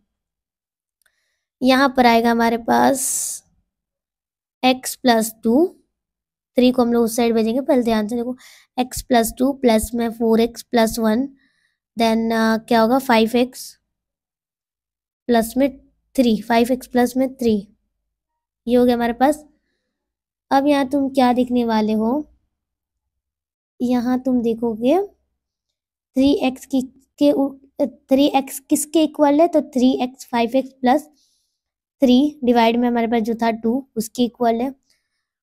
यहाँ पर आएगा हमारे पास x प्लस 2, 3 को हम लोग उस साइड भेजेंगे, पहले ध्यान से देखो, x प्लस 2 प्लस में 4x प्लस 1, देन क्या होगा 5x प्लस में 3, 5x प्लस में 3, ये हो गया हमारे पास। अब यहाँ तुम क्या देखने वाले हो, यहाँ तुम देखोगे 3x की के 3x किसके इक्वल है, तो 3x 5x प्लस 3 डिवाइड में हमारे पास जो था 2 उसके इक्वल है।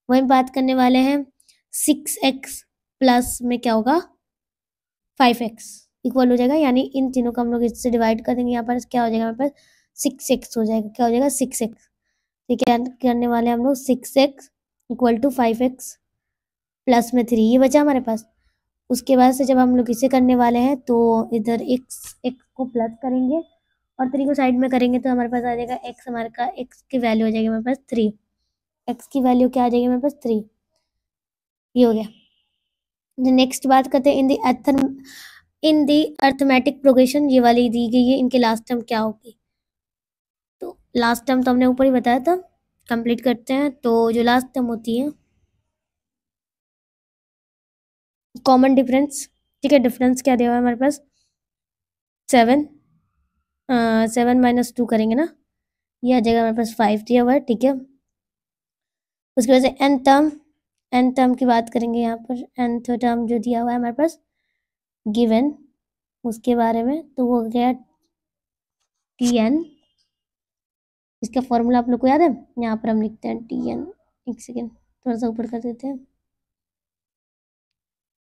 वहीं बात करने वाले हैं 6x प्लस में क्या होगा 5x इक्वल हो जाएगा, यानी इन तीनों को हम लोग इससे डिवाइड कर देंगे, यहाँ पर क्या हो जाएगा हमारे पास 6x हो जाएगा, क्या हो जाएगा 6x, ठीक है। करने वाले हम लोग 6x equal to 5x plus में 3, ये बचा हमारे पास। उसके बाद से जब हम लोग इसे करने वाले हैं तो इधर x को प्लस करेंगे और 3 को साइड में करेंगे, तो हमारे पास आ जाएगा x, हमारे का x की वैल्यू हो जाएगी हमारे पास 3, x की वैल्यू क्या आ जाएगी हमारे पास 3, ये हो गया। नेक्स्ट बात करते हैं इन दी अर्थमेटिक प्रोग्रेशन, ये वाली दी गई है, इनके लास्ट टर्म क्या होगी। तो लास्ट टर्म तो हमने ऊपर ही बताया था, कंप्लीट करते हैं। तो जो लास्ट टर्म होती है कॉमन डिफरेंस, ठीक है, डिफरेंस क्या दिया हुआ है हमारे पास 7, 7 माइनस 2 करेंगे ना, ये आ जाएगा हमारे पास 5 दिया हुआ है, ठीक है। उसके बाद से एन टर्म की बात करेंगे, यहाँ पर nth टर्म जो दिया हुआ है हमारे पास गिवन, उसके बारे में, तो वो हो गया tn, इसका फॉर्मूला आप लोग को याद है, यहाँ पर हम लिखते हैं tn एक सेकेंड, थोड़ा सा ऊपर कर देते हैं।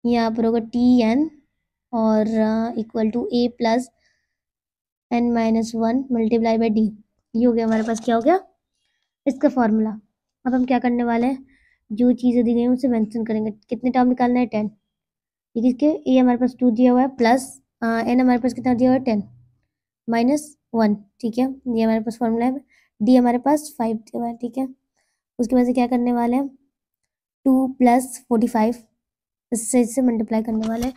यहाँ पर होगा टी एन और equal to a plus n minus one multiply by d. ये हो गया हमारे पास, क्या हो गया इसका फॉर्मूला। अब हम क्या करने वाले हैं, जो चीज़ें दी गई हैं उसे मेंशन करेंगे। कितने टर्म निकालना है, 10। ये किसके, ए हमारे पास 2 दिया हुआ है प्लस एन हमारे पास कितना दिया हुआ है, 10 माइनस 1। ठीक है, ये हमारे पास फॉर्मूला है। डी हमारे पास 5 दिया हुआ है। ठीक है, उसके बाद से क्या करने वाले हैं, 2 प्लस 45, इससे मल्टीप्लाई करने वाले हैं।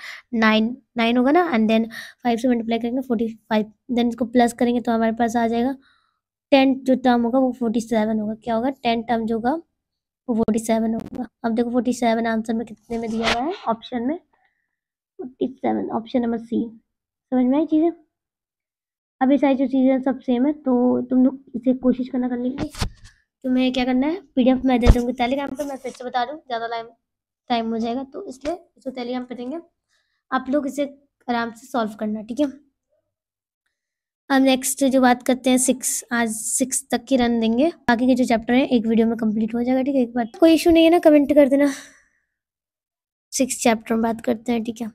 9 होगा ना, एंड देन 5 से मल्टीप्लाई करेंगे 45, देन इसको प्लस करेंगे तो हमारे पास आ जाएगा 10 जो टर्म होगा वो 47 होगा। क्या होगा, 10 टर्म जो होगा वो 47 होगा। अब देखो 47 आंसर में कितने में दिया हुआ है, ऑप्शन में 47, ऑप्शन नंबर सी। समझ में आई चीज़ें। अब ये सारी जो चीज़ें सब सेम है, तो तुम लोग इसे कोशिश करने की। तुम्हें क्या करना है, पीडीएफ मैं दे दूँगी टेलीग्राम पे। मैं फिर से बता दूँ, ज़्यादा टाइम हो जाएगा, तो इसलिए इसको टेलीग्राम पे देंगे, आप लोग इसे आराम से सॉल्व करना। ठीक है, अब नेक्स्ट जो बात करते हैं 6, आज 6 तक की रन देंगे, बाकी के जो चैप्टर है एक वीडियो में कंप्लीट हो जाएगा। ठीक है, एक बार कोई इशू नहीं है ना, कमेंट कर देना। 6 चैप्टर में बात करते हैं। ठीक है,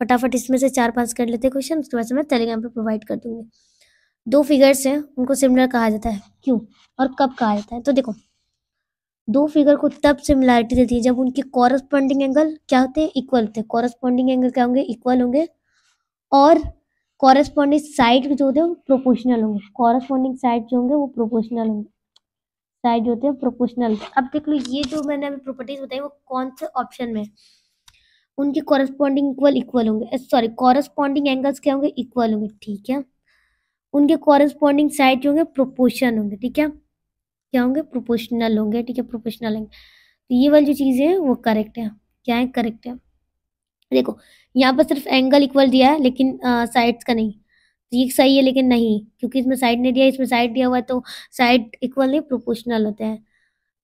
फटाफट इसमें से 4-5 कर लेते हैं क्वेश्चन, उसके बाद से मैं टेलीग्राम पे प्रोवाइड कर दूंगी। 2 फिगर्स हैं, उनको सिमिलर कहा जाता है, क्यों और कब कहा जाता है। तो देखो, 2 फिगर को तब सिमिलैरिटी देती है जब उनके कॉरस्पॉन्डिंग एंगल क्या होते हैं, इक्वल होते हैं। कॉरस्पॉन्डिंग एंगल क्या होंगे, इक्वल होंगे, और कॉरस्पॉन्डिंग साइड जो होते हैं वो प्रोपोर्शनल होंगे। कॉरस्पॉन्डिंग साइड जो होंगे वो प्रोपोर्शनल होंगे, साइड जो होते हैं प्रोपोर्शनल। अब देख लो, ये जो मैंने अभी प्रॉपर्टीज बताई वो कौन से ऑप्शन में, उनके कॉरस्पॉन्डिंग इक्वल होंगे, सॉरी कॉरस्पॉन्डिंग एंगल्स क्या होंगे, इक्वल होंगे। ठीक है, उनके कॉरस्पॉन्डिंग साइड जो होंगे प्रोपोर्शन होंगे। ठीक है, क्या होंगे, प्रोपोर्शनल होंगे। ठीक है, प्रोपोर्शनल होंगे। तो ये वाली जो चीज़ें हैं वो करेक्ट है। क्या है, करेक्ट है। देखो, यहाँ पर सिर्फ एंगल इक्वल दिया है, लेकिन साइड्स का नहीं। तो ये सही है, लेकिन नहीं, क्योंकि इसमें साइड नहीं दिया, इसमें साइड दिया हुआ है, तो साइड इक्वल नहीं, प्रोपोर्शनल होते हैं,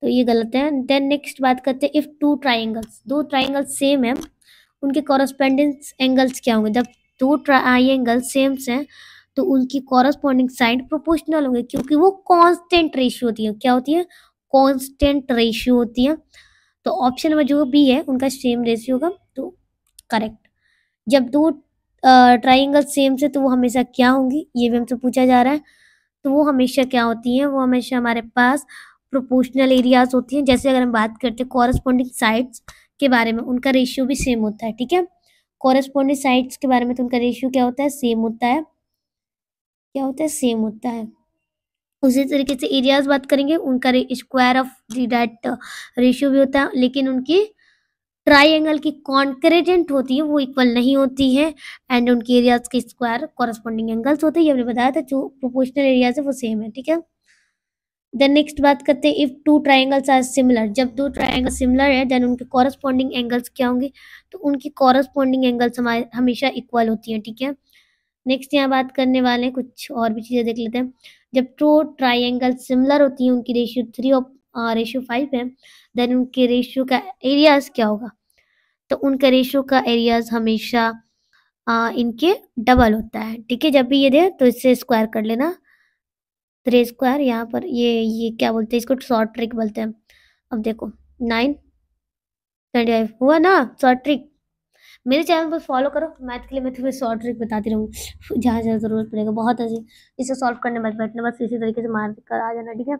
तो ये गलत है। देन नेक्स्ट बात करते हैं, इफ 2 ट्राइंगल्स, 2 ट्राइंगल्स सेम है, उनके कॉरस्पॉन्डिंग एंगल्स क्या होंगे। जब 2 ट्राइंगल सेम हैं तो उनकी कॉरस्पॉन्डिंग साइड प्रोपोर्शनल होंगे, क्योंकि वो कांस्टेंट रेशियो होती है। क्या होती है, कांस्टेंट रेशियो होती है। तो ऑप्शन में जो भी है उनका सेम रेशियो होगा, तो करेक्ट। जब 2 ट्राइंगल सेम से तो वो हमेशा क्या होंगी, ये भी हमसे पूछा जा रहा है। तो वो हमेशा क्या होती हैं, वो हमेशा हमारे पास प्रोपोर्शनल एरियाज होती हैं। जैसे अगर हम बात करते हैं कॉरस्पॉन्डिंग साइड्स के बारे में, उनका रेशियो भी सेम होता है। ठीक है, कॉरस्पॉन्डिंग साइड्स के बारे में तो उनका रेशियो क्या होता है, सेम होता है। क्या होता है, सेम होता है। उसी तरीके से एरियाज बात करेंगे, उनका स्क्वायर ऑफ दैट रेशियो भी होता है, लेकिन उनकी ट्राइंगल की कॉन्करेजेंट होती है वो इक्वल नहीं होती है, एंड उनकी एरियाज के स्क्वायर कॉरस्पॉन्डिंग एंगल्स होते हैं। ये हमने बताया था, जो प्रोपोर्शनल एरियाज है वो सेम है। ठीक है, देन नेक्स्ट बात करते हैं, इफ 2 ट्राइंगल्स आर सिमिलर, जब 2 ट्राइंगल सिमिलर है देन उनके कॉरस्पॉन्डिंग एंगल्स क्या होंगे, तो उनकी कॉरस्पॉन्डिंग एंगल्स हमारे हमेशा इक्वल होती हैं। ठीक है, नेक्स्ट यहाँ बात करने वाले हैं, कुछ और भी चीज़ें देख लेते हैं। जब 2 ट्राइंगल सिमिलर होती हैं, उनकी रेशियो 3 और रेशियो 5 है, देन उनके रेशियो का एरियाज क्या होगा, तो उनका रेशियो का एरियाज हमेशा इनके डबल होता है। ठीक है, जब भी ये दे तो इससे स्क्वायर कर लेना, 3 स्क्वायर। यहाँ पर ये क्या बोलते हैं, इसको शॉर्ट ट्रिक बोलते हैं। अब देखो 9 हुआ ना, शॉर्ट ट्रिक। मेरे चैनल पर फॉलो करो, मैथ के लिए मैं तुम्हें शॉर्ट ट्रिक बताती रहूँ जहाँ जहाँ ज़रूरत पड़ेगा। बहुत ऐसे इसे सॉल्व करने मत बैठना, बस इसी तरीके से मार कर आ जाना। ठीक है,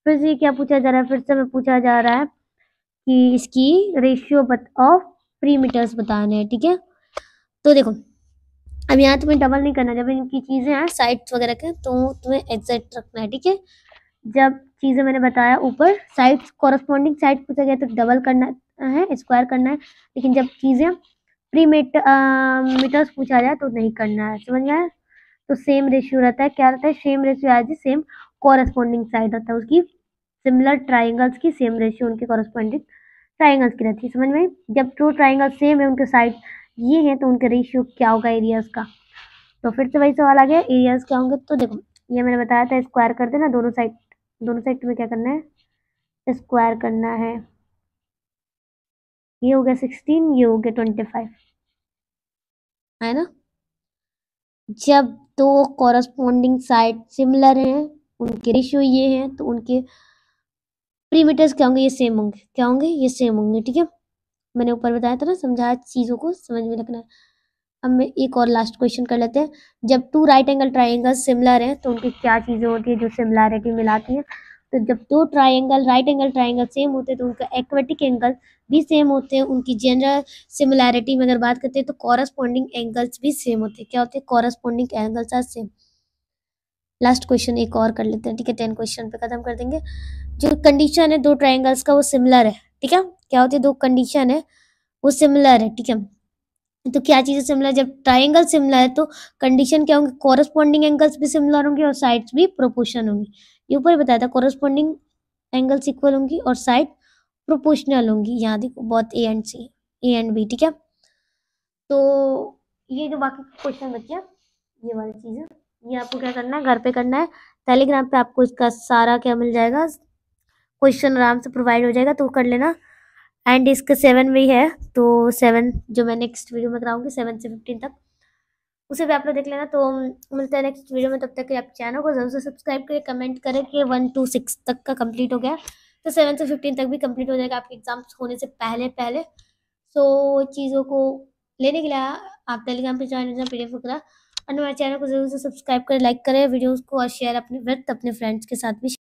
फिर से क्या पूछा जा रहा है, फिर से मैं पूछा जा रहा है कि इसकी रेशियो ऑफ प्रीमीटर्स बताने हैं। ठीक है, तो देखो, अब यहाँ तुम्हें डबल नहीं करना, जब इनकी चीज़ें हैं साइड्स वगैरह के, तो तुम्हें एग्जैक्ट रखना है। ठीक है, जब चीज़ें मैंने बताया ऊपर साइड्स कॉरस्पॉन्डिंग साइड पूछा गया तो डबल करना है, स्क्वायर करना है, लेकिन जब चीज़ें मीटर्स पूछा जाए तो नहीं करना है। समझ में आया, तो सेम रेशियो रहता है। क्या रहता है, same ratio as same corresponding side रहता है उसकी, सिमिलर ट्राइंगल्स की सेम रेशियो उनके कॉरस्पॉन्डिंग ट्राइंगल्स की रहती है। समझ में, जब 2 ट्राइंगल सेम है, उनके साइड ये है, तो उनका रेशियो क्या होगा एरियाज का। तो फिर से वही सवाल आ गया, एरियाज क्या होंगे। तो देखो, ये मैंने बताया था, स्क्वायर कर देना दोनों साइड, दोनों साइड तुम्हें क्या करना है, स्क्वायर करना है। ये हो गया 16, ये हो गया 25, है ना। जब 2 कॉरस्पॉन्डिंग साइड सिमिलर हैं, उनके रेशियो ये हैं, तो उनके प्रीमीटर्स क्या होंगे, ये सेम होंगे, क्या होंगे, ये सेम होंगे, ठीक है। मैंने ऊपर बताया था ना, समझाया, चीज़ों को समझ में रखना है। अब मैं एक और लास्ट क्वेश्चन कर लेते हैं। जब 2 राइट एंगल ट्राइंगल्स सिमिलर हैं तो उनकी क्या चीज़ें होती है जो सिमिलैरिटी मिलाती हैं। तो जब 2 triangle right angle triangle same होते हैं तो उनका एक्वेटिक एंगल भी सेम होते हैं। उनकी जनरल सिमिलैरिटी में अगर बात करते हैं तो कॉरस्पॉन्डिंग एंगल्स भी सेम होते हैं। क्या होते हैं, corresponding angles are same. Last question एक और कर लेते हैं, ठीक है, 10 क्वेश्चन पे खत्म कर देंगे। जो कंडीशन है 2 ट्राइंगल्स का वो सिमिलर है, ठीक है। क्या होती है, 2 कंडीशन है वो सिमिलर है, ठीक है। तो क्या चीजें सिमिलर, जब ट्राइंगल सिमिलर है तो कंडीशन क्या होंगे, कॉरस्पॉन्डिंग एंगल्स भी सिमिलर होंगे और साइड्स भी प्रोपोर्शनल होंगी। ये ऊपर बताया था, कॉरस्पॉन्डिंग एंगल्स इक्वल होंगी और साइड प्रोपोर्शनल होंगी। यहाँ देखो बहुत A and C, A and B, ठीक है। तो ये जो बाकी क्वेश्चन बचे हैं, ये वाली चीजें, ये आपको क्या करना है, घर पे करना है। टेलीग्राम पे आपको इसका सारा क्या मिल जाएगा, क्वेश्चन आराम से प्रोवाइड हो जाएगा, तो कर लेना। एंड इसका 7 भी है, तो 7 जो मैं नेक्स्ट वीडियो में कराऊंगी 7 से 15 तक, उसे भी आप लोग देख लेना। तो मिलते हैं नेक्स्ट वीडियो में, तब तक के आप चैनल को जरूर से सब्सक्राइब करें, कमेंट करें कि 1 to 6 तक का कंप्लीट हो गया, तो 7 से 15 तक भी कंप्लीट हो जाएगा आपके एग्जाम्स होने से पहले पहले। सो चीज़ों को लेने के लिए आप टेलीग्राम पे ज्वाइन हो जाए, PDF वगैरह, और हमारे चैनल को जरूर से सब्सक्राइब करें, लाइक करें वीडियोज़ को और शेयर अपने विद अपने फ्रेंड्स के साथ भी